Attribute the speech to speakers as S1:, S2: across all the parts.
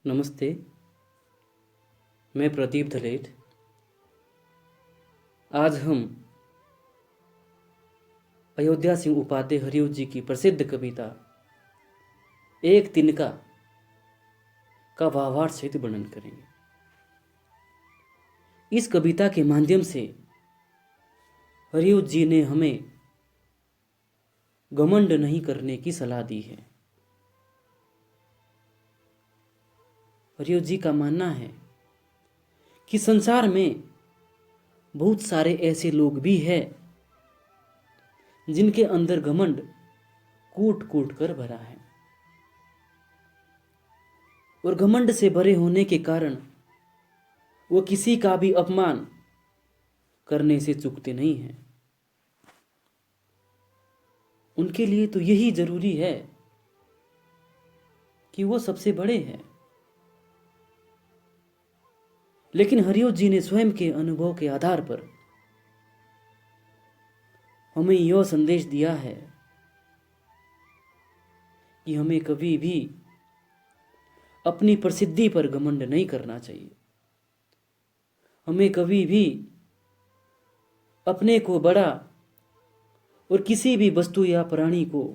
S1: नमस्ते। मैं प्रदीप धलेट। आज हम अयोध्या सिंह उपाध्याय हरिओ जी की प्रसिद्ध कविता एक तिनका का भावार्थ सहित वर्णन करेंगे। इस कविता के माध्यम से हरिओ जी ने हमें घमंड नहीं करने की सलाह दी है। हरिओ जी का मानना है कि संसार में बहुत सारे ऐसे लोग भी हैं जिनके अंदर घमंड कूट कूट कर भरा है और घमंड से भरे होने के कारण वो किसी का भी अपमान करने से चूकते नहीं हैं। उनके लिए तो यही जरूरी है कि वो सबसे बड़े हैं। लेकिन हरिओ जी ने स्वयं के अनुभव के आधार पर हमें यह संदेश दिया है कि हमें कभी भी अपनी प्रसिद्धि पर घमंड नहीं करना चाहिए। हमें कभी भी अपने को बड़ा और किसी भी वस्तु या प्राणी को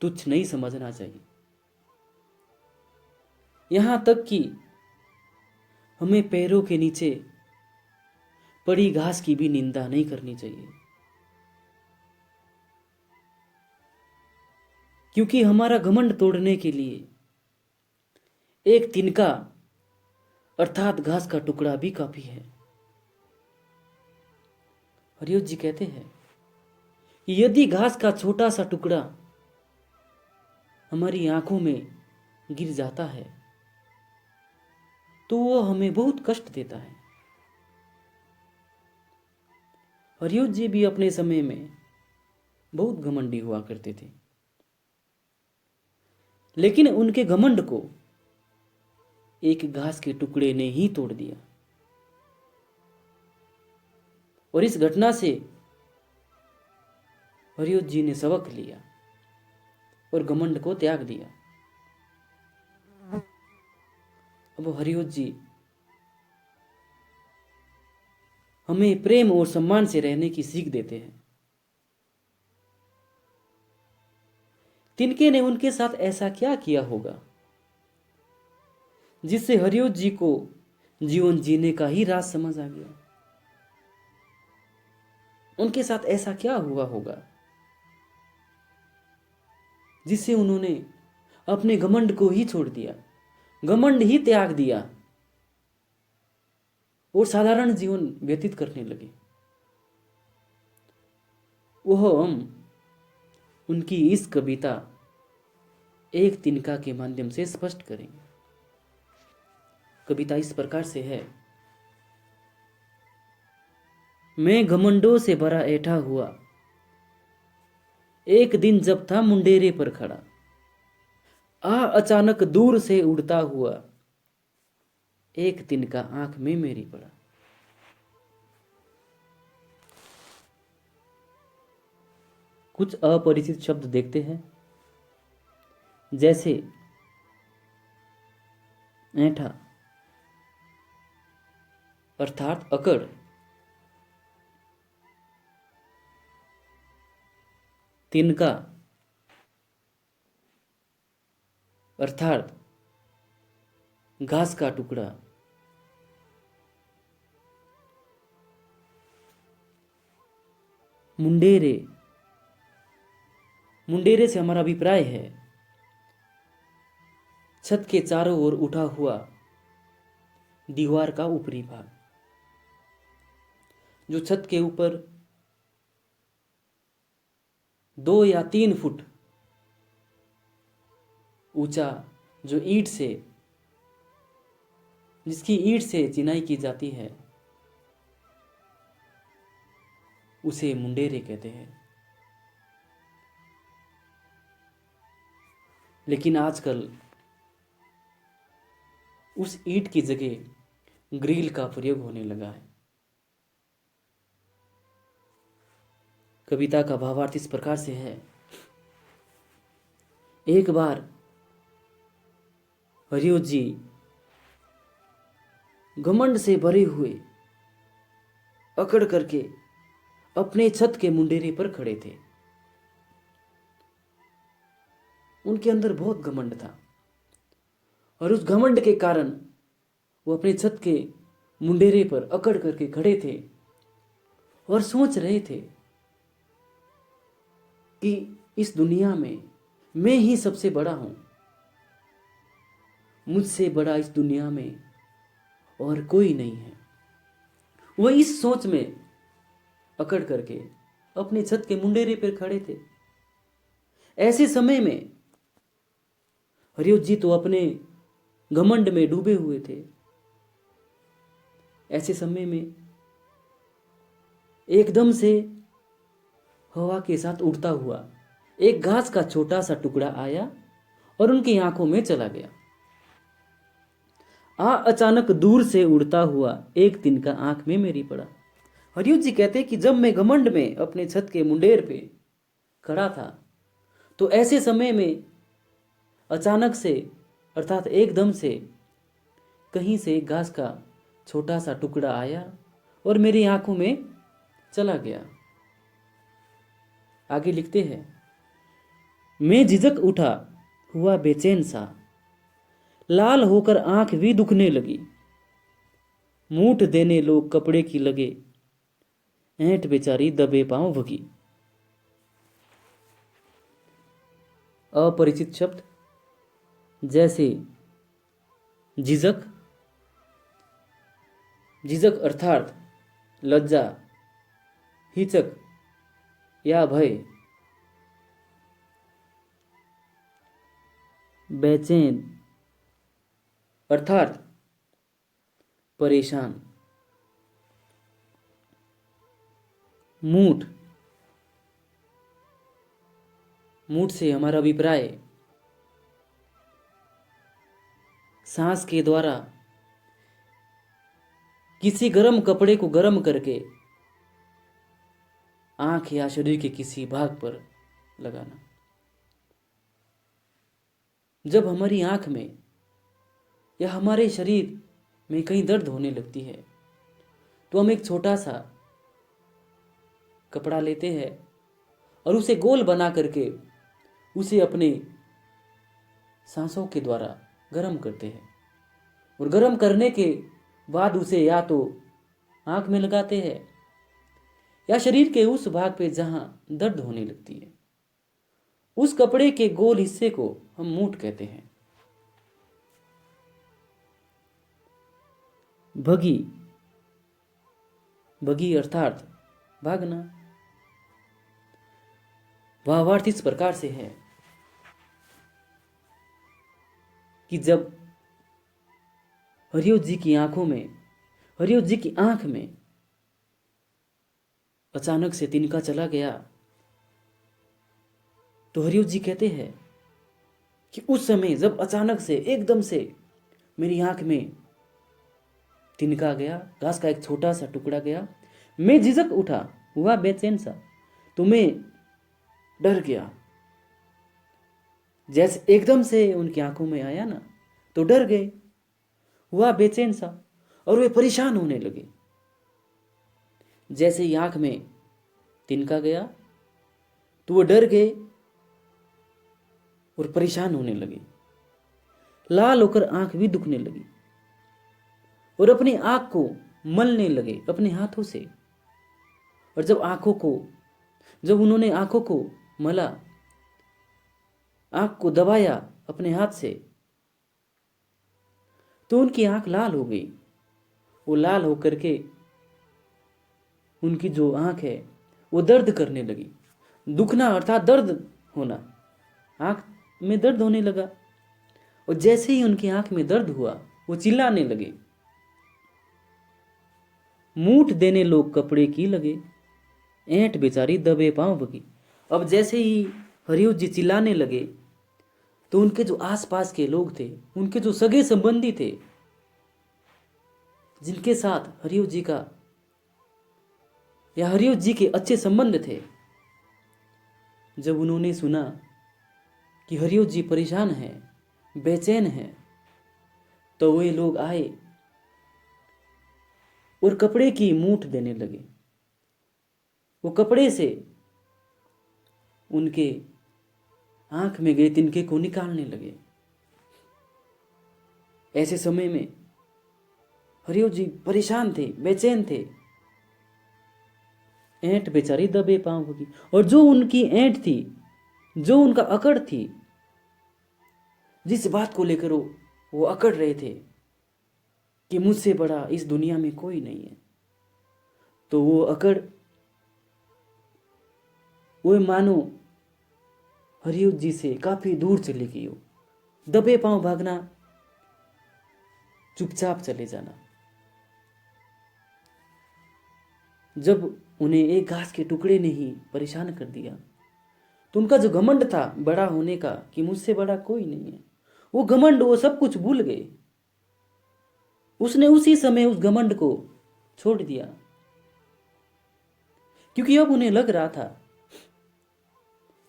S1: तुच्छ नहीं समझना चाहिए। यहां तक कि हमें पैरों के नीचे पड़ी घास की भी निंदा नहीं करनी चाहिए, क्योंकि हमारा घमंड तोड़ने के लिए एक तिनका अर्थात घास का टुकड़ा भी काफी है। हरिओ जी कहते हैं कि यदि घास का छोटा सा टुकड़ा हमारी आंखों में गिर जाता है तो वो हमें बहुत कष्ट देता है। हरिओ जी भी अपने समय में बहुत घमंडी हुआ करते थे, लेकिन उनके घमंड को एक घास के टुकड़े ने ही तोड़ दिया और इस घटना से हरिओ जी ने सबक लिया और घमंड को त्याग दिया। अब हरिओ जी हमें प्रेम और सम्मान से रहने की सीख देते हैं। तिनके ने उनके साथ ऐसा क्या किया होगा जिससे हरिओ जी को जीवन जीने का ही राज समझ आ गया। उनके साथ ऐसा क्या हुआ होगा जिससे उन्होंने अपने घमंड को ही छोड़ दिया, घमंड ही त्याग दिया और साधारण जीवन व्यतीत करने लगे। वह हम उनकी इस कविता एक तिनका के माध्यम से स्पष्ट करेंगे। कविता इस प्रकार से है। मैं घमंडों से भरा ऐठा हुआ, एक दिन जब था मुंडेरे पर खड़ा, अचानक दूर से उड़ता हुआ, एक तिनका आंख में मेरी पड़ा। कुछ अपरिचित शब्द देखते हैं, जैसे ऐठा अर्थात अकड़, तिनका अर्थात घास का टुकड़ा, मुंडेरे, मुंडेरे से हमारा अभिप्राय है छत के चारों ओर उठा हुआ दीवार का ऊपरी भाग, जो छत के ऊपर 2 या 3 फुट ऊंचा, जो ईंट से, जिसकी ईंट से चिनाई की जाती है, उसे मुंडेरे कहते हैं। लेकिन आजकल उस ईंट की जगह ग्रिल का प्रयोग होने लगा है। कविता का भावार्थ इस प्रकार से है। एक बार हरियो जी घमंड से भरे हुए अकड़ करके अपने छत के मुंडेरे पर खड़े थे। उनके अंदर बहुत घमंड था और उस घमंड के कारण वो अपने छत के मुंडेरे पर अकड़ करके खड़े थे और सोच रहे थे कि इस दुनिया में मैं ही सबसे बड़ा हूं, मुझसे बड़ा इस दुनिया में और कोई नहीं है। वह इस सोच में अकड़ करके अपने छत के मुंडेरे पर खड़े थे। ऐसे समय में हरियो जी तो अपने घमंड में डूबे हुए थे। ऐसे समय में एकदम से हवा के साथ उड़ता हुआ एक घास का छोटा सा टुकड़ा आया और उनकी आंखों में चला गया। अचानक दूर से उड़ता हुआ एक तिनका आंख में मेरी पड़ा। हरियो जी कहते कि जब मैं घमंड में अपने छत के मुंडेर पे खड़ा था तो ऐसे समय में अचानक से अर्थात एकदम से कहीं से एक घास का छोटा सा टुकड़ा आया और मेरी आंखों में चला गया। आगे लिखते हैं, मैं झिझक उठा, हुआ बेचैन सा, लाल होकर आंख भी दुखने लगी। मूठ देने लोग कपड़े की लगे, ऐंठ बेचारी दबे पांव भगी। अपरिचित शब्द जैसे झिझक, झिझक अर्थात लज्जा, हिचक या भय। बेचैन अर्थात परेशान। मूठ, मूठ से हमारा अभिप्राय सांस के द्वारा किसी गर्म कपड़े को गर्म करके आंख या शरीर के किसी भाग पर लगाना। जब हमारी आंख में या हमारे शरीर में कहीं दर्द होने लगती है तो हम एक छोटा सा कपड़ा लेते हैं और उसे गोल बना करके उसे अपने सांसों के द्वारा गर्म करते हैं और गर्म करने के बाद उसे या तो आंख में लगाते हैं या शरीर के उस भाग पे जहां दर्द होने लगती है। उस कपड़े के गोल हिस्से को हम मूठ कहते हैं। भगी, भगी अर्थात भागना। भावार्थ इस प्रकार से है कि जब हरियो जी की आंखों में, हरियो जी की आंख में अचानक से तिनका चला गया तो हरियो जी कहते हैं कि उस समय जब अचानक से एकदम से मेरी आंख में तिनका गया, घास का एक छोटा सा टुकड़ा गया, मैं झिझक उठा, हुआ बेचैन सा, तो मैं डर गया। जैसे एकदम से उनकी आंखों में आया ना तो डर गए, हुआ बेचैन सा और वे परेशान होने लगे। जैसे ही आंख में तिनका गया तो वो डर गए और परेशान होने लगे। लाल होकर आंख भी दुखने लगी और अपनी आंख को मलने लगे अपने हाथों से। और जब उन्होंने आंखों को मला, आंख को दबाया अपने हाथ से, तो उनकी आंख लाल हो गई। वो लाल होकर के उनकी जो आंख है वो दर्द करने लगी। दुखना अर्थात दर्द होना, आंख में दर्द होने लगा। और जैसे ही उनकी आंख में दर्द हुआ वो चिल्लाने लगे। मूठ देने लोग कपड़े की लगे, ऐंठ बेचारी दबे पांव भगी। अब जैसे ही हरियो जी चिल्लाने लगे तो उनके जो आसपास के लोग थे, उनके जो सगे संबंधी थे, जिनके साथ हरियो जी का या हरियो जी के अच्छे संबंध थे, जब उन्होंने सुना कि हरियो जी परेशान हैं, बेचैन हैं, तो वे लोग आए और कपड़े की मूठ देने लगे। वो कपड़े से उनके आंख में गए तिनके को निकालने लगे। ऐसे समय में हरियो जी परेशान थे, बेचैन थे। ऐंठ बेचारी दबे पांव होगी, और जो उनकी ऐंठ थी, जो उनका अकड़ थी, जिस बात को लेकर वो अकड़ रहे थे कि मुझसे बड़ा इस दुनिया में कोई नहीं है, तो वो अकड़ वो मानो हरियो जी से काफी दूर चली गई हो। दबे पांव भागना, चुपचाप चले जाना। जब उन्हें एक घास के टुकड़े ने ही परेशान कर दिया, तो उनका जो घमंड था बड़ा होने का कि मुझसे बड़ा कोई नहीं है, वो घमंड, वो सब कुछ भूल गए। उसने उसी समय उस घमंड को छोड़ दिया, क्योंकि अब उन्हें लग रहा था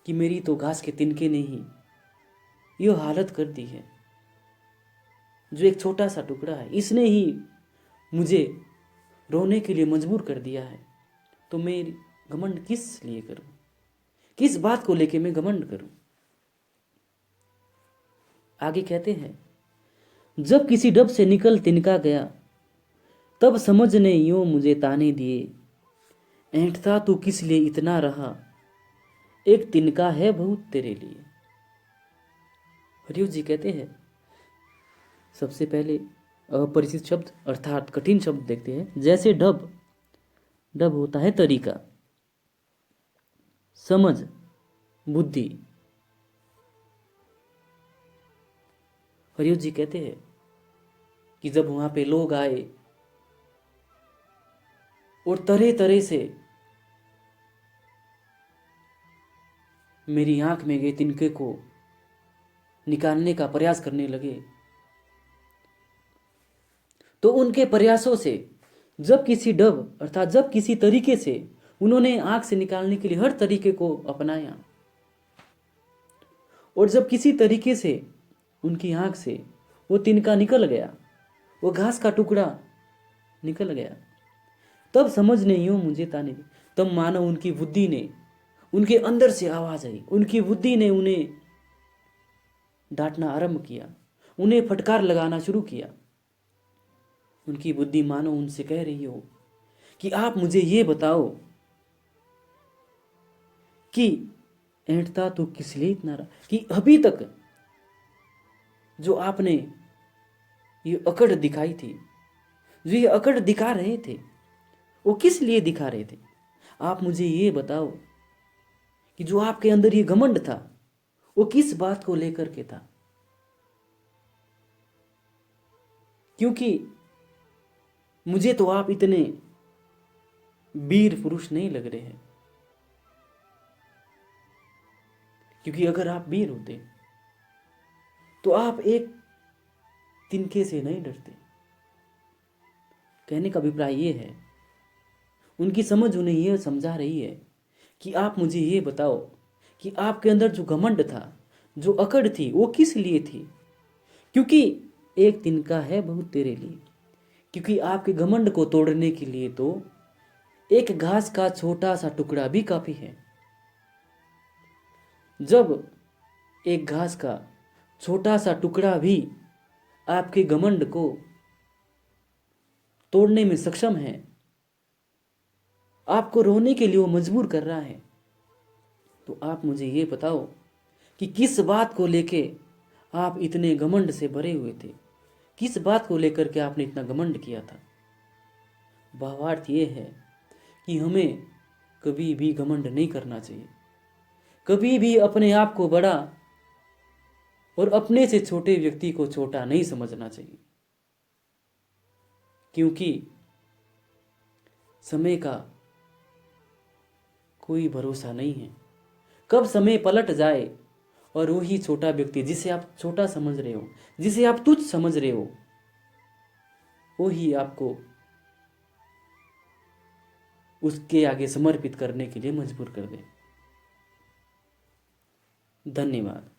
S1: कि मेरी तो घास के तिनके ने ही ये हालत कर दी है। जो एक छोटा सा टुकड़ा है, इसने ही मुझे रोने के लिए मजबूर कर दिया है। तो मैं घमंड किस लिए करूं? किस बात को लेके मैं घमंड करूं? आगे कहते हैं, जब किसी डब से निकल तिनका गया, तब समझ ने यूं मुझे ताने दिए। ऐंठता तू किस लिए इतना रहा, एक तिनका है बहुत तेरे लिए। हरियो जी कहते हैं, सबसे पहले अपरिचित शब्द अर्थात कठिन शब्द देखते हैं। जैसे ढब, ढब होता है तरीका, समझ, बुद्धि। हरियो जी कहते हैं कि जब वहां पे लोग आए और तरह तरह से मेरी आंख में गए तिनके को निकालने का प्रयास करने लगे, तो उनके प्रयासों से जब किसी ढब अर्थात जब किसी तरीके से उन्होंने आंख से निकालने के लिए हर तरीके को अपनाया, और जब किसी तरीके से उनकी आंख से वो तिनका निकल गया, वो घास का टुकड़ा निकल गया, तब समझ ने यूं मुझे ताने दी। तब मानो उनकी बुद्धि ने, उनके अंदर से आवाज आई, उनकी बुद्धि ने उन्हें डांटना आरंभ किया, उन्हें फटकार लगाना शुरू किया। उनकी बुद्धि मानो उनसे कह रही हो कि आप मुझे ये बताओ कि ऐंठता तो किस लिए इतना रहा, कि अभी तक जो आपने ये अकड़ दिखाई थी, जो ये अकड़ दिखा रहे थे, वो किस लिए दिखा रहे थे? आप मुझे ये बताओ कि जो आपके अंदर ये घमंड था, वो किस बात को लेकर के था? क्योंकि मुझे तो आप इतने वीर पुरुष नहीं लग रहे हैं। क्योंकि अगर आप वीर होते तो आप एक तिनके से नहीं डरते। कहने का अभिप्राय ये है, उनकी समझ उन्हें यह समझा रही है कि आप मुझे ये बताओ कि आपके अंदर जो घमंड था, जो अकड़ थी, वो किस लिए थी? क्योंकि एक तिनका है बहुत तेरे लिए। क्योंकि आपके घमंड को तोड़ने के लिए तो एक घास का छोटा सा टुकड़ा भी काफी है। जब एक घास का छोटा सा टुकड़ा भी आपके घमंड को तोड़ने में सक्षम है, आपको रोने के लिए वो मजबूर कर रहा है, तो आप मुझे ये बताओ कि किस बात को लेके आप इतने घमंड से भरे हुए थे? किस बात को लेकर के आपने इतना घमंड किया था? भावार्थ ये है कि हमें कभी भी घमंड नहीं करना चाहिए, कभी भी अपने आप को बड़ा और अपने से छोटे व्यक्ति को छोटा नहीं समझना चाहिए। क्योंकि समय का कोई भरोसा नहीं है, कब समय पलट जाए और वही छोटा व्यक्ति जिसे आप छोटा समझ रहे हो, जिसे आप तुच्छ समझ रहे हो, वही आपको उसके आगे समर्पित करने के लिए मजबूर कर दे। धन्यवाद।